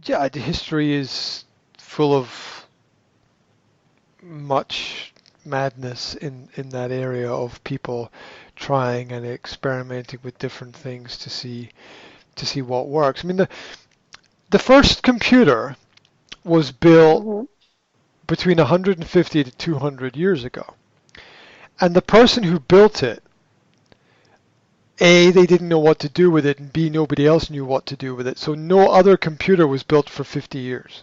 Yeah, the history is full of much madness in that area of people trying and experimenting with different things to see what works. I mean, the first computer was built Mhm. between 150 to 200 years ago. And the person who built it, A, they didn't know what to do with it, and B, nobody else knew what to do with it. So no other computer was built for 50 years.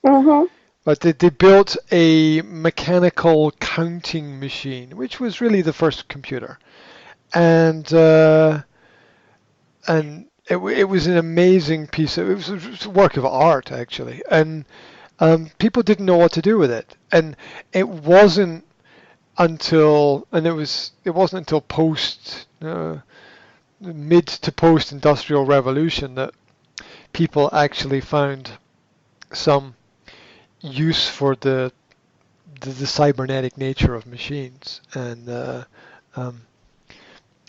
Mhm. But they built a mechanical counting machine, which was really the first computer. And it was an amazing piece of it was a work of art actually, and people didn't know what to do with it, and it wasn't it wasn't until post mid to post industrial revolution that people actually found some use for the cybernetic nature of machines and um,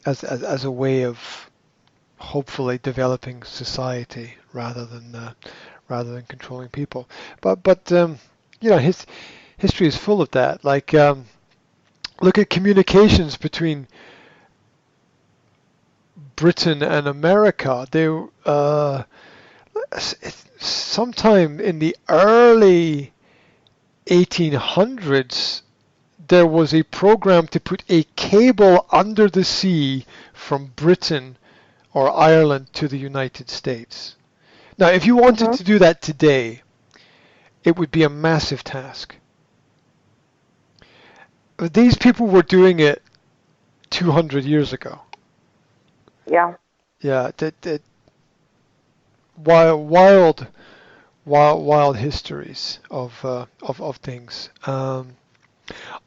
as a way of hopefully developing society rather than controlling people. But you know history is full of that. Like look at communications between Britain and America. They sometime in the early 1800s there was a program to put a cable under the sea from Britain or Ireland to the United States. Now, if you wanted Mhm. to do that today, it would be a massive task. But these people were doing it 200 years ago. Yeah. Yeah, that wild, wild histories of things.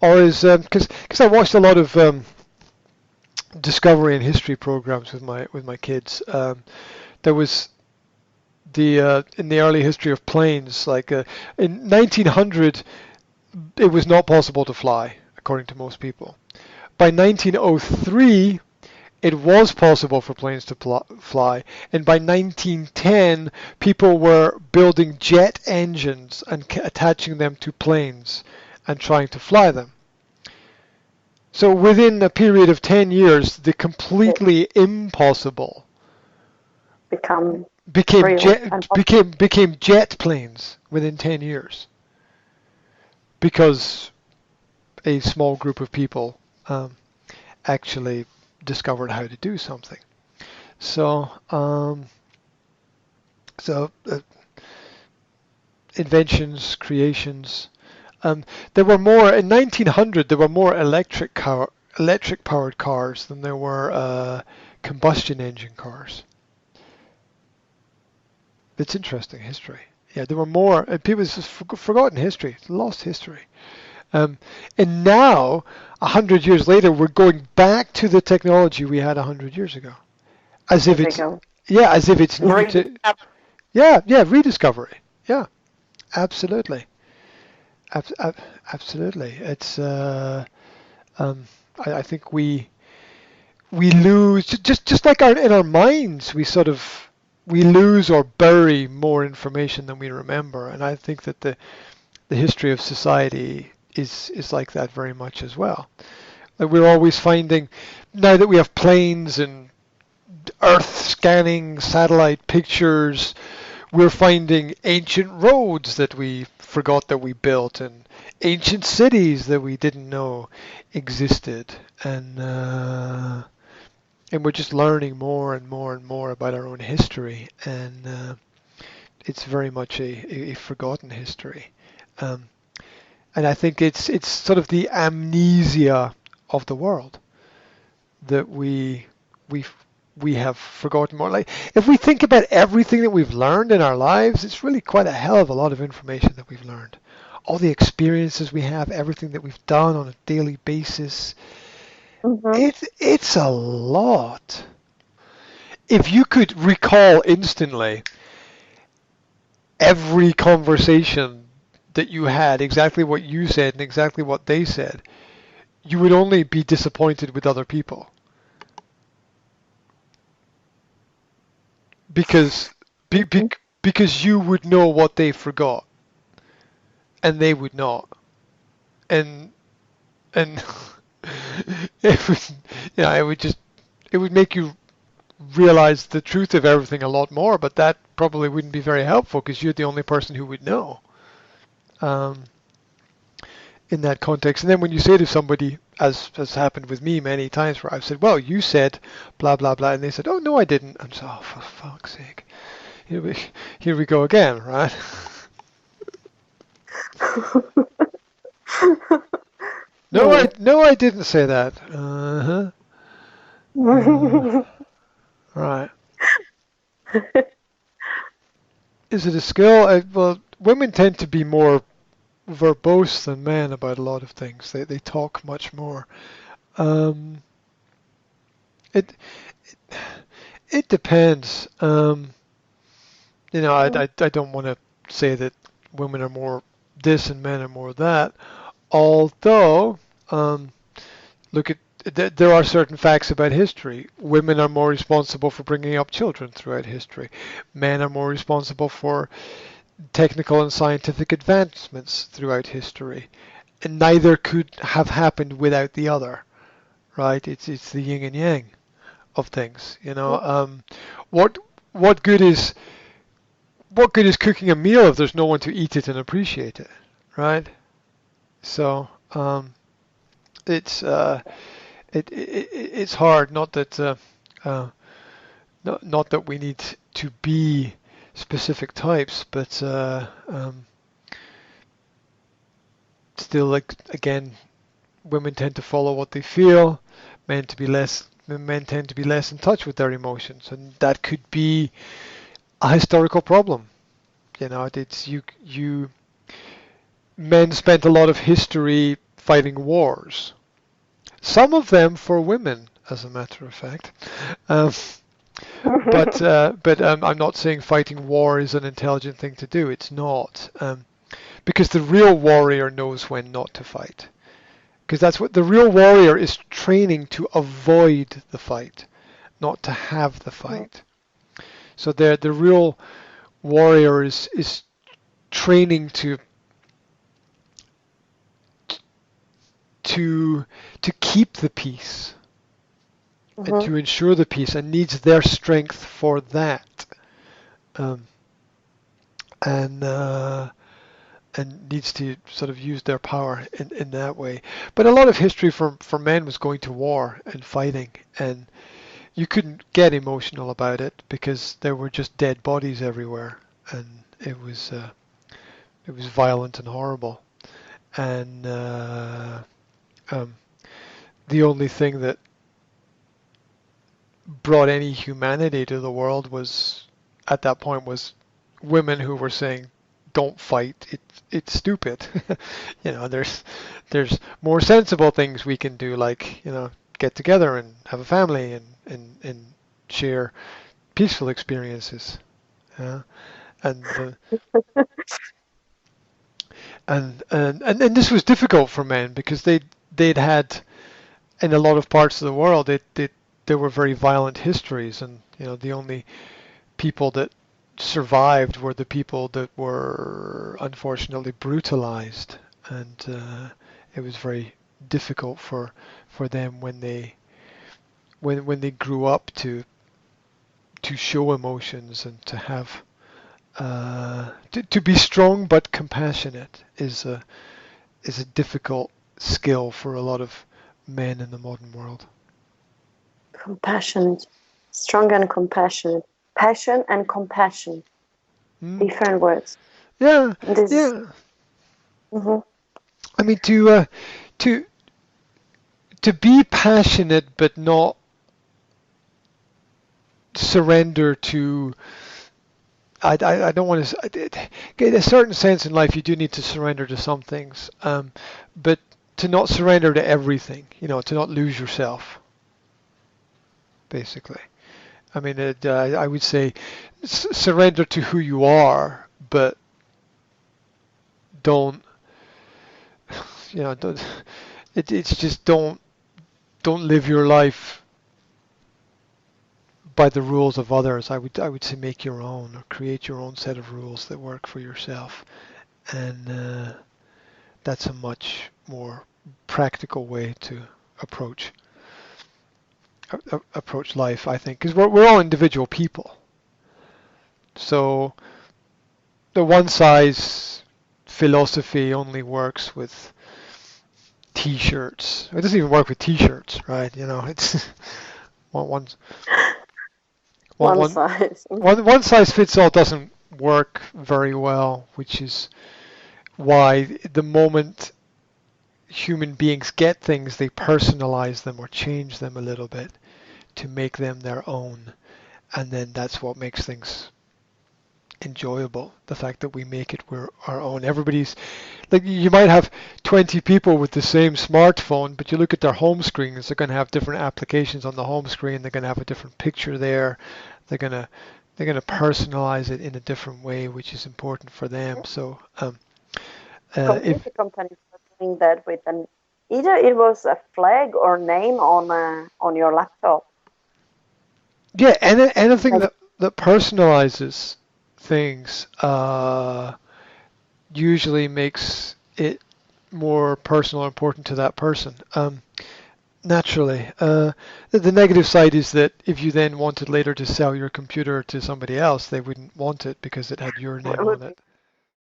Or is because I watched a lot of discovery and history programs with my kids. There was the in the early history of planes, like in 1900, it was not possible to fly, according to most people. By 1903, it was possible for planes to fly, and by 1910, people were building jet engines and attaching them to planes and trying to fly them. So within a period of 10 years, the It completely impossible become real and possible. became jet planes within 10 years because a small group of people um, actually discovered how to do something. So so inventions, creations. There were more in 1900. There were more electric powered cars than there were combustion engine cars. It's interesting history. Yeah, there were more. And people just forgotten history, lost history. Um, and now, 100 years later, we're going back to the technology we had 100 years ago, as if As they it's go. yeah, as if it's new to Rediscover. yeah, rediscovery. Yeah, absolutely, ab- ab- absolutely. It's um, I think we lose just like in our minds, we lose or bury more information than we remember, and I think that the history of society is like that very much as well. Like we're always finding now that we have planes and Earth scanning satellite pictures, we're finding ancient roads that we forgot that we built and ancient cities that we didn't know existed, and we're just learning more and more and more about our own history, and it's very much a forgotten history. Um, and I think it's sort of the amnesia of the world that we we have forgotten more. Like if we think about everything that we've learned in our lives, it's really quite a hell of a lot of information that we've learned. All the experiences we have, everything that we've done on a daily basis, Mhm. it's a lot. If you could recall instantly every conversation that you had, exactly what you said and exactly what they said, you would only be disappointed with other people. because be, be, Mm-hmm. because you would know what they forgot, and they would not, and and it would, it would just it would make you realize the truth of everything a lot more, but that probably wouldn't be very helpful because you're the only person who would know um, in that context. And then when you say to somebody, as has happened with me many times, where I've said, "Well, you said blah blah blah," and they said, "Oh no, I didn't," and so, "Oh, for fuck's sake, here we here we go again, right?" No, I didn't say that. Uh-huh. Uh, right. Is it a skill? Well, women tend to be more verbose than men about a lot of things. They talk much more. Um, it it depends. I don't want to say that women are more this and men are more that. Although, um, look at there are certain facts about history. Women are more responsible for bringing up children throughout history. Men are more responsible for technical and scientific advancements throughout history. And neither could have happened without the other, right? It's the yin and yang of things. What what good is what good is cooking a meal if there's no one to eat it and appreciate it, right? So it's it's hard. Uh, not that we need to be specific types, but still, like again, women tend to follow what they feel. Men tend to be less in touch with their emotions, and that could be a historical problem. It's you men spent a lot of history fighting wars. Some of them for women, as a matter of fact. Um, but I'm not saying fighting war is an intelligent thing to do. It's not, because the real warrior knows when not to fight. Because that's what the real warrior is training to avoid the fight, not to have the fight. So the real warrior is training to to keep the peace and Mm-hmm. to ensure the peace and needs their strength for that. Um, and and needs to sort of use their power in that way. But a lot of history for men was going to war and fighting, and you couldn't get emotional about it because there were just dead bodies everywhere, and it was violent and horrible. And um, the only thing that brought any humanity to the world was at that point was women who were saying, "Don't fight. It's stupid." There's more sensible things we can do, like get together and have a family and share peaceful experiences. Yeah, and and this was difficult for men because they'd had in a lot of parts of the world there were very violent histories, and the only people that survived were the people that were unfortunately brutalized, and it was very difficult for them when they grew up to show emotions and to have to be strong but compassionate is a difficult skill for a lot of men in the modern world. Compassionate, strong and compassionate, passion and compassion, Mm. different words. Yeah, This. yeah. Mm-hmm. I mean, to to be passionate but not surrender to. I don't want to. In a certain sense in life, you do need to surrender to some things, but to not surrender to everything. To not lose yourself, basically. I mean, I would say surrender to who you are, but don't. Don't. It's just don't live your life by the rules of others. I would say make your own, or create your own set of rules that work for yourself, and that's a much more practical way to approach approach life, I think, because we're all individual people. So the one size philosophy only works with t-shirts. It doesn't even work with t-shirts, right? You know, it's one one one One one size. one size fits all doesn't work very well, which is why the moment human beings get things, they personalize them or change them a little bit to make them their own. And then that's what makes things enjoyable. The fact that we make it our own. Everybody's like, you might have 20 people with the same smartphone, but you look at their home screens, they're going to have different applications on the home screen. They're going to have a different picture there. They're going to personalize it in a different way, which is important for them. So if Computer companies are doing that with an either it was a flag or name on your laptop. yeah, anything Like, that personalizes things usually makes it more personal or important to that person. Naturally. The negative side is that if you then wanted later to sell your computer to somebody else, they wouldn't want it because it had your name would on be it.